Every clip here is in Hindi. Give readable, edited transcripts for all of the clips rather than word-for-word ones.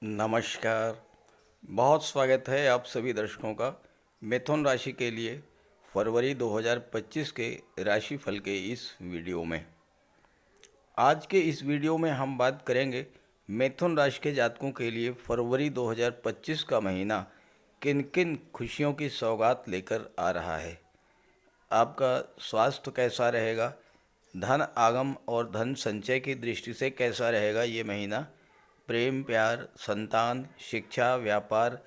नमस्कार। बहुत स्वागत है आप सभी दर्शकों का मिथुन राशि के लिए फरवरी 2025 के राशिफल के इस वीडियो में। आज के इस वीडियो में हम बात करेंगे मिथुन राशि के जातकों के लिए फरवरी 2025 का महीना किन किन खुशियों की सौगात लेकर आ रहा है। आपका स्वास्थ्य कैसा रहेगा, धन आगम और धन संचय की दृष्टि से कैसा रहेगा ये महीना, प्रेम प्यार, संतान, शिक्षा, व्यापार,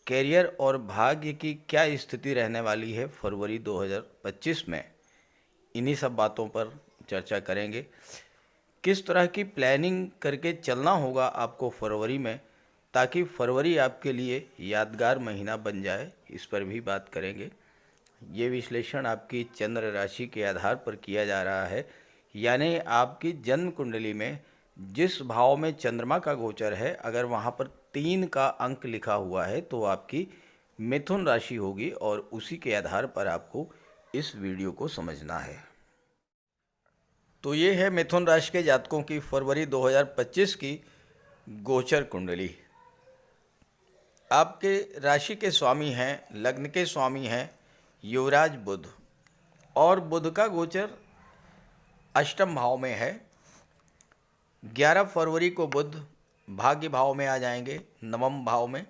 कैरियर और भाग्य की क्या स्थिति रहने वाली है फरवरी 2025 में, इन्हीं सब बातों पर चर्चा करेंगे। किस तरह की प्लानिंग करके चलना होगा आपको फरवरी में ताकि फरवरी आपके लिए यादगार महीना बन जाए, इस पर भी बात करेंगे। ये विश्लेषण आपकी चंद्र राशि के आधार पर किया जा रहा है, यानी आपकी जन्म कुंडली में जिस भाव में चंद्रमा का गोचर है, अगर वहाँ पर 3 का अंक लिखा हुआ है तो आपकी मिथुन राशि होगी और उसी के आधार पर आपको इस वीडियो को समझना है। तो ये है मिथुन राशि के जातकों की फरवरी 2025 की गोचर कुंडली। आपके राशि के स्वामी हैं, लग्न के स्वामी हैं युवराज बुध, और बुध का गोचर अष्टम भाव में है। 11 फरवरी को बुध भाग्य भाव में आ जाएंगे, नवम भाव में।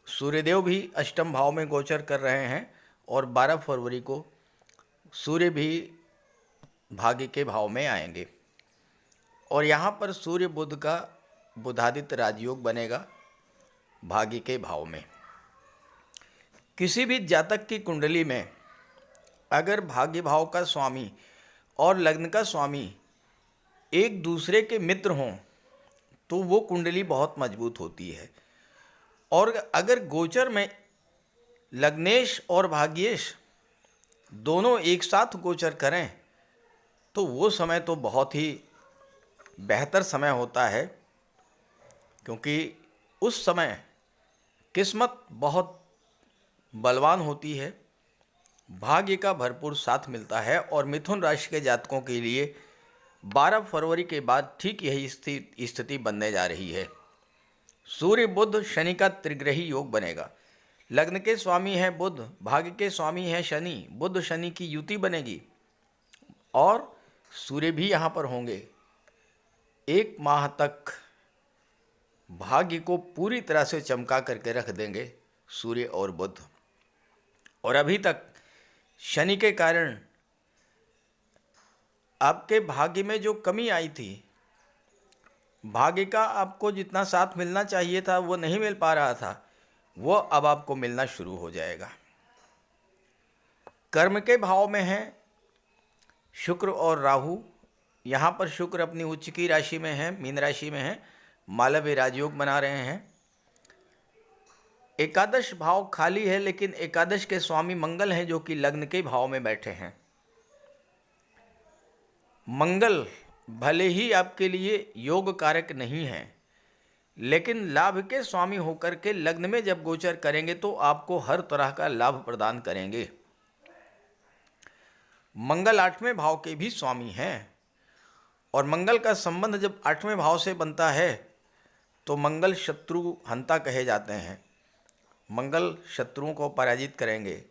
सूर्यदेव भी अष्टम भाव में गोचर कर रहे हैं और 12 फरवरी को सूर्य भी भाग्य के भाव में आएंगे। और यहाँ पर सूर्य बुध का बुधादित्य राजयोग बनेगा भाग्य के भाव में। किसी भी जातक की कुंडली में अगर भाग्य भाव का स्वामी और लग्न का स्वामी एक दूसरे के मित्र हों तो वो कुंडली बहुत मजबूत होती है। और अगर गोचर में लग्नेश और भाग्येश दोनों एक साथ गोचर करें तो वो समय तो बहुत ही बेहतर समय होता है, क्योंकि उस समय किस्मत बहुत बलवान होती है, भाग्य का भरपूर साथ मिलता है। और मिथुन राशि के जातकों के लिए 12 फरवरी के बाद ठीक यही स्थिति बनने जा रही है। सूर्य बुध शनि का त्रिग्रही योग बनेगा। लग्न के स्वामी है बुध, भाग्य के स्वामी है शनि, बुध शनि की युति बनेगी और सूर्य भी यहाँ पर होंगे। 1 माह तक भाग्य को पूरी तरह से चमका करके रख देंगे सूर्य और बुध। और अभी तक शनि के कारण आपके भाग्य में जो कमी आई थी, भाग्य का आपको जितना साथ मिलना चाहिए था वो नहीं मिल पा रहा था, वो अब आपको मिलना शुरू हो जाएगा। कर्म के भाव में है शुक्र और राहु। यहाँ पर शुक्र अपनी उच्च की राशि में है, मीन राशि में है, मालव्य राजयोग बना रहे हैं। एकादश भाव खाली है, लेकिन एकादश के स्वामी मंगल हैं जो कि लग्न के भाव में बैठे हैं। मंगल भले ही आपके लिए योग कारक नहीं है, लेकिन लाभ के स्वामी होकर के लग्न में जब गोचर करेंगे तो आपको हर तरह का लाभ प्रदान करेंगे। मंगल 8वें भाव के भी स्वामी हैं और मंगल का संबंध जब 8वें भाव से बनता है तो मंगल शत्रु हंता कहे जाते हैं। मंगल शत्रुओं को पराजित करेंगे,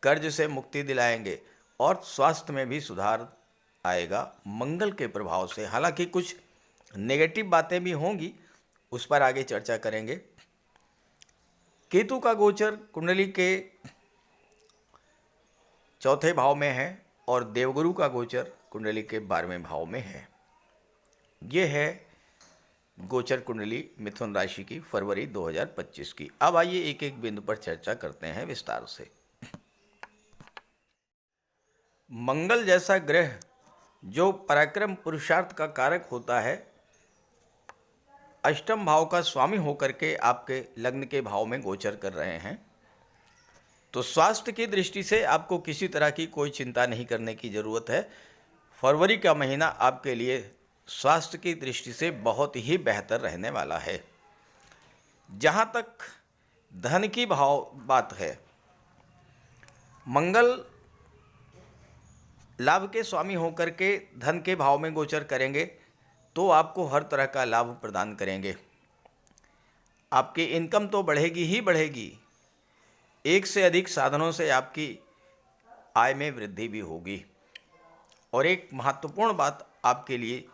कर्ज से मुक्ति दिलाएंगे और स्वास्थ्य में भी सुधार आएगा मंगल के प्रभाव से। हालांकि कुछ नेगेटिव बातें भी होंगी, उस पर आगे चर्चा करेंगे। केतु का गोचर कुंडली के 4थे भाव में है और देवगुरु का गोचर कुंडली के 12वें भाव में है। ये है गोचर कुंडली मिथुन राशि की फरवरी 2025 की। अब आइए एक एक बिंदु पर चर्चा करते हैं विस्तार से। मंगल जैसा ग्रह जो पराक्रम पुरुषार्थ का कारक होता है, अष्टम भाव का स्वामी होकर के आपके लग्न के भाव में गोचर कर रहे हैं, तो स्वास्थ्य की दृष्टि से आपको किसी तरह की कोई चिंता नहीं करने की ज़रूरत है। फरवरी का महीना आपके लिए स्वास्थ्य की दृष्टि से बहुत ही बेहतर रहने वाला है। जहाँ तक धन की बात है, मंगल लाभ के स्वामी होकर के धन के भाव में गोचर करेंगे तो आपको हर तरह का लाभ प्रदान करेंगे। आपकी इनकम तो बढ़ेगी ही बढ़ेगी, एक से अधिक साधनों से आपकी आय में वृद्धि भी होगी। और एक महत्वपूर्ण बात आपके लिए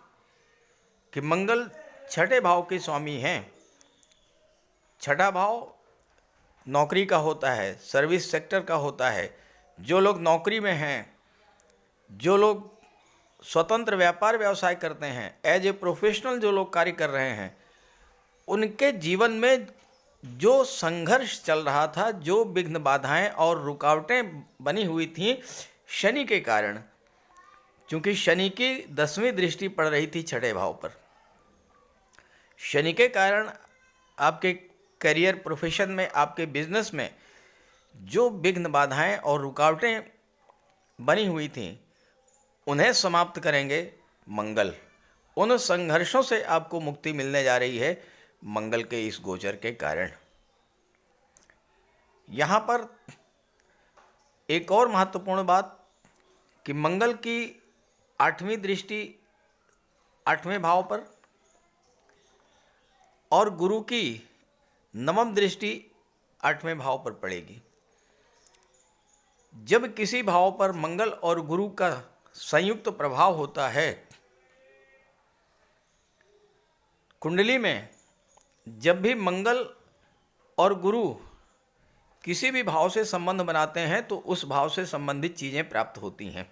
कि मंगल छठे भाव के स्वामी हैं। छठा भाव नौकरी का होता है, सर्विस सेक्टर का होता है। जो लोग नौकरी में हैं, जो लोग स्वतंत्र व्यापार व्यवसाय करते हैं, एज ए प्रोफेशनल जो लोग कार्य कर रहे हैं, उनके जीवन में जो संघर्ष चल रहा था, जो विघ्न बाधाएं और रुकावटें बनी हुई थीं शनि के कारण, क्योंकि शनि की 10वीं दृष्टि पड़ रही थी छठे भाव पर, शनि के कारण आपके करियर, प्रोफेशन में, आपके बिजनेस में जो विघ्न बाधाएं और रुकावटें बनी हुई थीं उन्हें समाप्त करेंगे मंगल। उन संघर्षों से आपको मुक्ति मिलने जा रही है मंगल के इस गोचर के कारण। यहाँ पर एक और महत्वपूर्ण बात कि मंगल की 8वीं दृष्टि 8वें भाव पर और गुरु की 9वीं दृष्टि 8वें भाव पर पड़ेगी। जब किसी भाव पर मंगल और गुरु का संयुक्त प्रभाव होता है कुंडली में, जब भी मंगल और गुरु किसी भी भाव से संबंध बनाते हैं तो उस भाव से संबंधित चीजें प्राप्त होती हैं।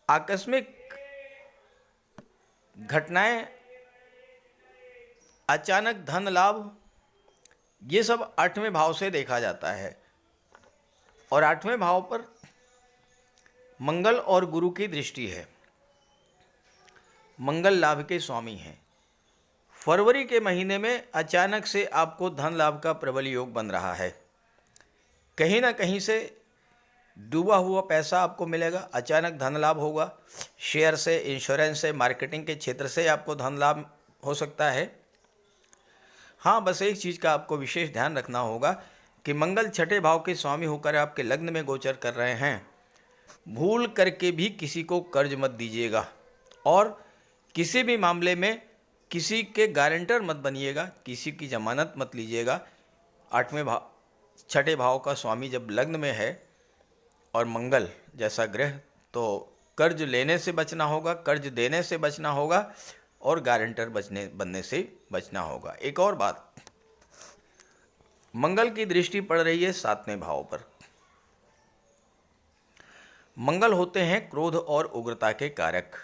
आकस्मिक घटनाएं, अचानक धन लाभ, ये सब 8वें भाव से देखा जाता है। और 8वें भाव पर मंगल और गुरु की दृष्टि है। मंगल लाभ के स्वामी हैं। फरवरी के महीने में अचानक से आपको धन लाभ का प्रबल योग बन रहा है। कहीं ना कहीं से डूबा हुआ पैसा आपको मिलेगा, अचानक धन लाभ होगा। शेयर से, इंश्योरेंस से, मार्केटिंग के क्षेत्र से आपको धन लाभ हो सकता है। हाँ, बस एक चीज़ का आपको विशेष ध्यान रखना होगा कि मंगल छठे भाव के स्वामी होकर आपके लग्न में गोचर कर रहे हैं। भूल करके भी किसी को कर्ज मत दीजिएगा और किसी भी मामले में किसी के गारंटर मत बनिएगा, किसी की जमानत मत लीजिएगा। 8वें भाव, छठे भाव का स्वामी जब लग्न में है और मंगल जैसा ग्रह, तो कर्ज लेने से बचना होगा, कर्ज देने से बचना होगा और गारंटर बनने से बचना होगा। एक और बात, मंगल की दृष्टि पड़ रही है 7वें भाव पर। मंगल होते हैं क्रोध और उग्रता के कारक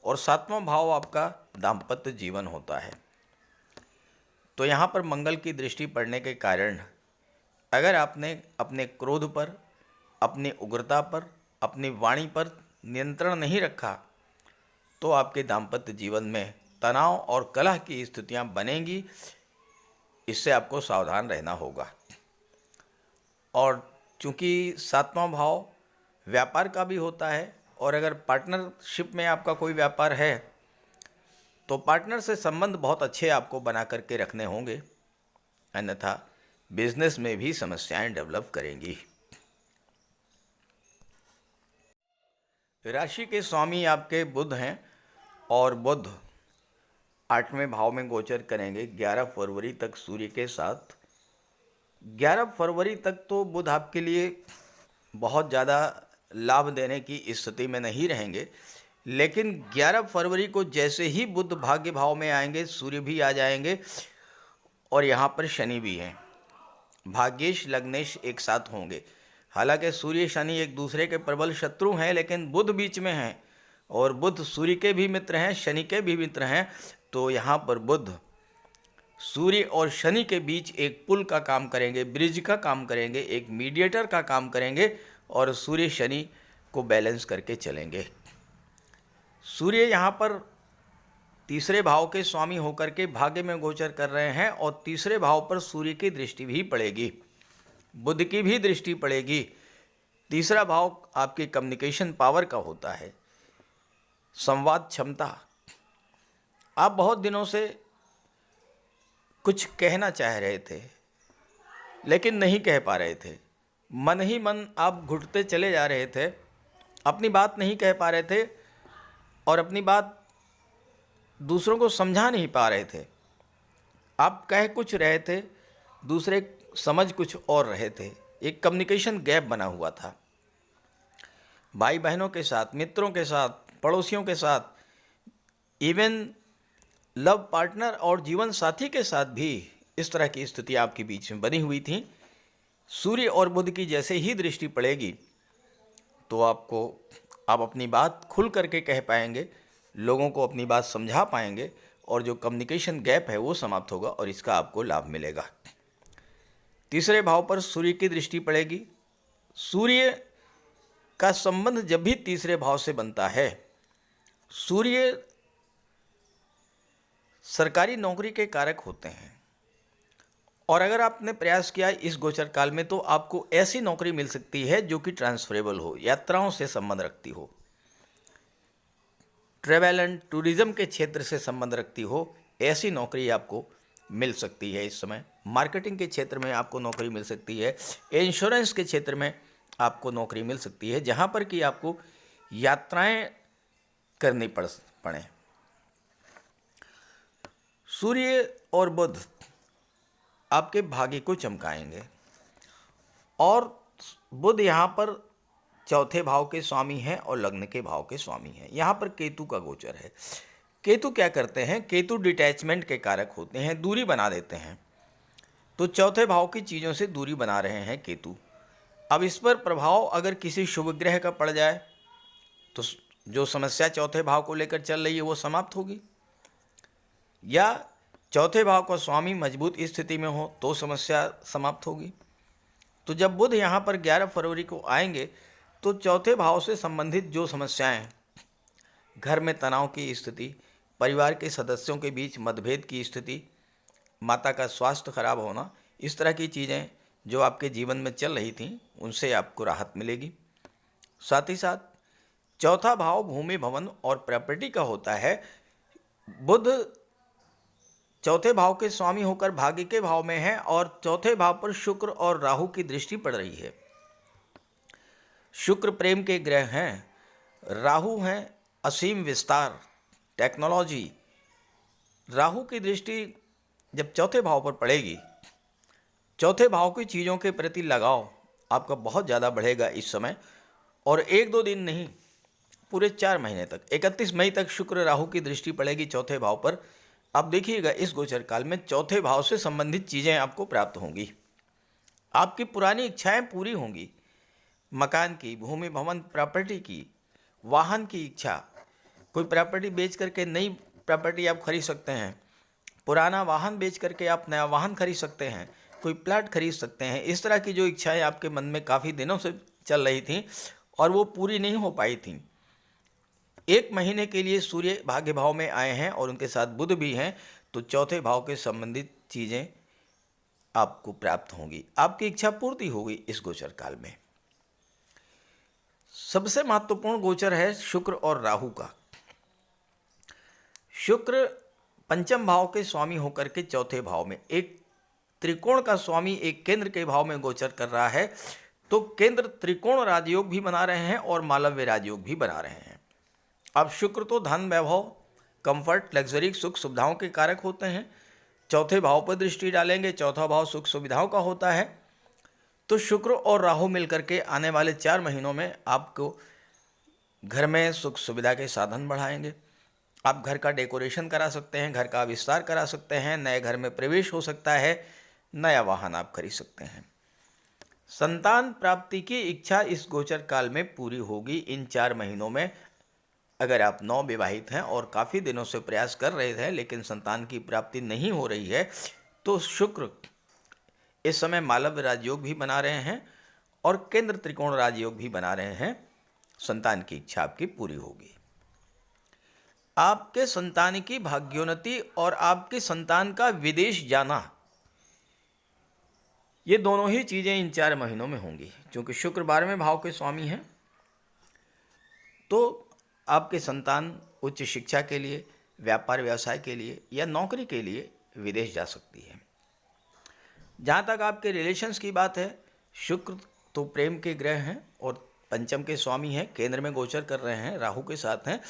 और 7वां भाव आपका दाम्पत्य जीवन होता है। तो यहाँ पर मंगल की दृष्टि पड़ने के कारण अगर आपने अपने क्रोध पर, अपनी उग्रता पर, अपनी वाणी पर नियंत्रण नहीं रखा तो आपके दाम्पत्य जीवन में तनाव और कलह की स्थितियां बनेंगी। इससे आपको सावधान रहना होगा। और चूंकि 7वां भाव व्यापार का भी होता है और अगर पार्टनरशिप में आपका कोई व्यापार है तो पार्टनर से संबंध बहुत अच्छे आपको बना करके रखने होंगे, अन्यथा बिजनेस में भी समस्याएं डेवलप करेंगी। राशि के स्वामी आपके बुध हैं और बुध 8वें भाव में गोचर करेंगे 11 फरवरी तक सूर्य के साथ। 11 फरवरी तक तो बुध आपके लिए बहुत ज़्यादा लाभ देने की स्थिति में नहीं रहेंगे, लेकिन 11 फरवरी को जैसे ही बुध भाग्य भाव में आएंगे, सूर्य भी आ जाएंगे और यहाँ पर शनि भी हैं। भाग्येश लग्नेश एक साथ होंगे। हालांकि सूर्य शनि एक दूसरे के प्रबल शत्रु हैं, लेकिन बुध बीच में हैं और बुध सूर्य के भी मित्र हैं, शनि के भी मित्र हैं। तो यहाँ पर बुध सूर्य और शनि के बीच एक पुल का काम करेंगे, ब्रिज का काम करेंगे, एक मीडिएटर का काम करेंगे और सूर्य शनि को बैलेंस करके चलेंगे। सूर्य यहाँ पर तीसरे भाव के स्वामी होकर के भाग्य में गोचर कर रहे हैं और तीसरे भाव पर सूर्य की दृष्टि भी पड़ेगी, बुध की भी दृष्टि पड़ेगी। तीसरा भाव आपकी कम्युनिकेशन पावर का होता है, संवाद क्षमता। आप बहुत दिनों से कुछ कहना चाह रहे थे लेकिन नहीं कह पा रहे थे, मन ही मन आप घुटते चले जा रहे थे, अपनी बात नहीं कह पा रहे थे और अपनी बात दूसरों को समझा नहीं पा रहे थे। आप कह कुछ रहे थे, दूसरे समझ कुछ और रहे थे। एक कम्युनिकेशन गैप बना हुआ था। भाई बहनों के साथ, मित्रों के साथ, पड़ोसियों के साथ, इवन लव पार्टनर और जीवन साथी के साथ भी इस तरह की स्थिति आपके बीच में बनी हुई थी। सूर्य और बुध की जैसे ही दृष्टि पड़ेगी तो आप अपनी बात खुल करके कह पाएंगे, लोगों को अपनी बात समझा पाएंगे और जो कम्युनिकेशन गैप है वो समाप्त होगा और इसका आपको लाभ मिलेगा। तीसरे भाव पर सूर्य की दृष्टि पड़ेगी। सूर्य का संबंध जब भी तीसरे भाव से बनता है, सूर्य सरकारी नौकरी के कारक होते हैं और अगर आपने प्रयास किया इस गोचर काल में तो आपको ऐसी नौकरी मिल सकती है जो कि ट्रांसफरेबल हो, यात्राओं से संबंध रखती हो, ट्रैवल एंड टूरिज्म के क्षेत्र से संबंध रखती हो, ऐसी नौकरी आपको मिल सकती है। इस समय मार्केटिंग के क्षेत्र में आपको नौकरी मिल सकती है, इंश्योरेंस के क्षेत्र में आपको नौकरी मिल सकती है, जहाँ पर कि आपको यात्राएं करनी पड़े। सूर्य और बुध आपके भाग्य को चमकाएंगे और बुध यहाँ पर चौथे भाव के स्वामी हैं और लग्न के भाव के स्वामी हैं। यहाँ पर केतु का गोचर है। केतु क्या करते हैं? केतु डिटैचमेंट के कारक होते हैं, दूरी बना देते हैं। तो चौथे भाव की चीज़ों से दूरी बना रहे हैं केतु। अब इस पर प्रभाव अगर किसी शुभ ग्रह का पड़ जाए तो जो समस्या चौथे भाव को लेकर चल रही है वो समाप्त होगी, या चौथे भाव का स्वामी मजबूत स्थिति में हो तो समस्या समाप्त होगी। तो जब बुध यहाँ पर 11 फरवरी को आएंगे तो चौथे भाव से संबंधित जो समस्याएं, घर में तनाव की स्थिति, परिवार के सदस्यों के बीच मतभेद की स्थिति, माता का स्वास्थ्य खराब होना, इस तरह की चीज़ें जो आपके जीवन में चल रही थीं उनसे आपको राहत मिलेगी। साथ ही साथ चौथा भाव भूमि भवन और प्रॉपर्टी का होता है। बुध चौथे भाव के स्वामी होकर भाग्य के भाव में है और चौथे भाव पर शुक्र और राहु की दृष्टि पड़ रही है। शुक्र प्रेम के ग्रह हैं, राहु हैं असीम विस्तार, टेक्नोलॉजी। राहु की दृष्टि जब चौथे भाव पर पड़ेगी, चौथे भाव की चीज़ों के प्रति लगाव आपका बहुत ज़्यादा बढ़ेगा इस समय, और 1-2 दिन नहीं, पूरे 4 महीने तक, 31 मई तक शुक्र राहु की दृष्टि पड़ेगी चौथे भाव पर। आप देखिएगा इस गोचर काल में चौथे भाव से संबंधित चीज़ें आपको प्राप्त होंगी, आपकी पुरानी इच्छाएं पूरी होंगी, मकान की, भूमि भवन प्रॉपर्टी की, वाहन की इच्छा, कोई प्रॉपर्टी बेच करके नई प्रॉपर्टी आप खरीद सकते हैं, पुराना वाहन बेच करके आप नया वाहन खरीद सकते हैं, कोई प्लाट खरीद सकते हैं। इस तरह की जो इच्छाएं आपके मन में काफ़ी दिनों से चल रही थी और वो पूरी नहीं हो पाई थी, 1 महीने के लिए सूर्य भाग्य भाव में आए हैं और उनके साथ बुध भी हैं, तो चौथे भाव के संबंधित चीज़ें आपको प्राप्त होंगी, आपकी इच्छा पूर्ति होगी इस गोचर काल में। सबसे महत्वपूर्ण गोचर है शुक्र और राहु का। शुक्र पंचम भाव के स्वामी होकर के चौथे भाव में, एक त्रिकोण का स्वामी एक केंद्र के भाव में गोचर कर रहा है, तो केंद्र त्रिकोण राजयोग भी बना रहे हैं और मालव्य राजयोग भी बना रहे हैं। अब शुक्र तो धन, वैभव, कंफर्ट, लग्जरी, सुख सुविधाओं के कारक होते हैं। चौथे भाव पर दृष्टि डालेंगे, चौथा भाव सुख सुविधाओं का होता है। तो शुक्र और राहु मिलकर के आने वाले 4 महीनों में आपको घर में सुख सुविधा के साधन बढ़ाएंगे। आप घर का डेकोरेशन करा सकते हैं, घर का विस्तार करा सकते हैं, नए घर में प्रवेश हो सकता है, नया वाहन आप खरीद सकते हैं। संतान प्राप्ति की इच्छा इस गोचर काल में पूरी होगी इन 4 महीनों में। अगर आप नवविवाहित हैं और काफ़ी दिनों से प्रयास कर रहे थे लेकिन संतान की प्राप्ति नहीं हो रही है, तो शुक्र इस समय मालव्य राजयोग भी बना रहे हैं और केंद्र त्रिकोण राजयोग भी बना रहे हैं। संतान की इच्छा आपकी पूरी होगी। आपके संतान की भाग्योन्नति और आपके संतान का विदेश जाना, ये दोनों ही चीज़ें इन 4 महीनों में होंगी। क्योंकि शुक्र 12वें भाव के स्वामी हैं, तो आपके संतान उच्च शिक्षा के लिए, व्यापार व्यवसाय के लिए या नौकरी के लिए विदेश जा सकती है। जहाँ तक आपके रिलेशंस की बात है, शुक्र तो प्रेम के ग्रह हैं और पंचम के स्वामी हैं, केंद्र में गोचर कर रहे हैं, राहु के साथ हैं,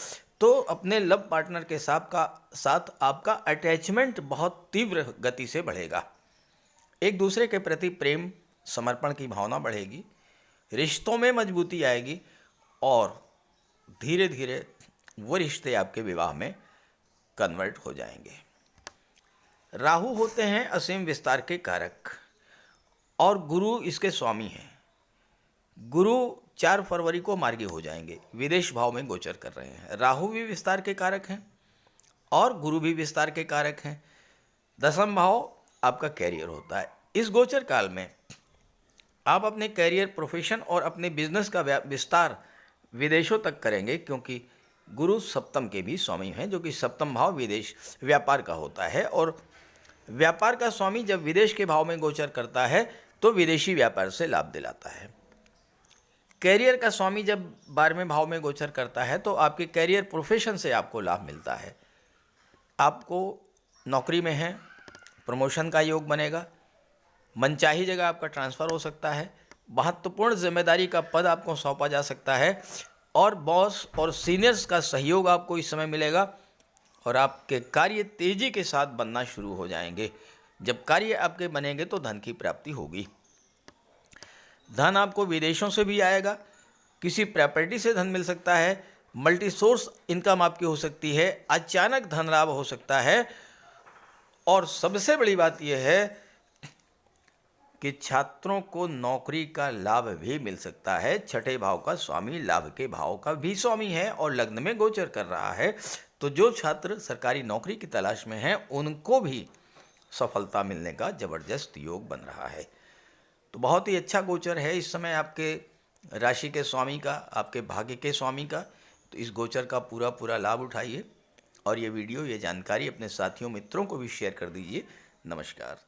तो अपने लव पार्टनर के साथ आपका अटैचमेंट बहुत तीव्र गति से बढ़ेगा। एक दूसरे के प्रति प्रेम समर्पण की भावना बढ़ेगी, रिश्तों में मजबूती आएगी और धीरे धीरे वो रिश्ते आपके विवाह में कन्वर्ट हो जाएंगे। राहु होते हैं असीम विस्तार के कारक और गुरु इसके स्वामी हैं। गुरु 4 फरवरी को मार्गी हो जाएंगे, विदेश भाव में गोचर कर रहे हैं। राहु भी विस्तार के कारक हैं और गुरु भी विस्तार के कारक हैं। 10वां भाव आपका कैरियर होता है। इस गोचर काल में आप अपने कैरियर, प्रोफेशन और अपने बिजनेस का विस्तार विदेशों तक करेंगे, क्योंकि गुरु सप्तम के भी स्वामी हैं, जो कि सप्तम भाव विदेश व्यापार का होता है। और व्यापार का स्वामी जब विदेश के भाव में गोचर करता है तो विदेशी व्यापार से लाभ दिलाता है। कैरियर का स्वामी जब 12वें भाव में गोचर करता है तो आपके कैरियर, प्रोफेशन से आपको लाभ मिलता है। आपको नौकरी में है, प्रमोशन का योग बनेगा, मनचाही जगह आपका ट्रांसफ़र हो सकता है, महत्वपूर्ण जिम्मेदारी का पद आपको सौंपा जा सकता है और बॉस और सीनियर्स का सहयोग आपको इस समय मिलेगा और आपके कार्य तेज़ी के साथ बनना शुरू हो जाएंगे। जब कार्य आपके बनेंगे तो धन की प्राप्ति होगी। धन आपको विदेशों से भी आएगा, किसी प्रॉपर्टी से धन मिल सकता है, मल्टी सोर्स इनकम आपकी हो सकती है, अचानक धन लाभ हो सकता है। और सबसे बड़ी बात यह है कि छात्रों को नौकरी का लाभ भी मिल सकता है। 6ठे भाव का स्वामी लाभ के भाव का भी स्वामी है और लग्न में गोचर कर रहा है। तो जो छात्र सरकारी नौकरी की तलाश में हैं उनको भी सफलता मिलने का ज़बरदस्त योग बन रहा है। तो बहुत ही अच्छा गोचर है इस समय आपके राशि के स्वामी का, आपके भाग्य के स्वामी का। तो इस गोचर का पूरा लाभ उठाइए और ये वीडियो, ये जानकारी अपने साथियों, मित्रों को भी शेयर कर दीजिए। नमस्कार।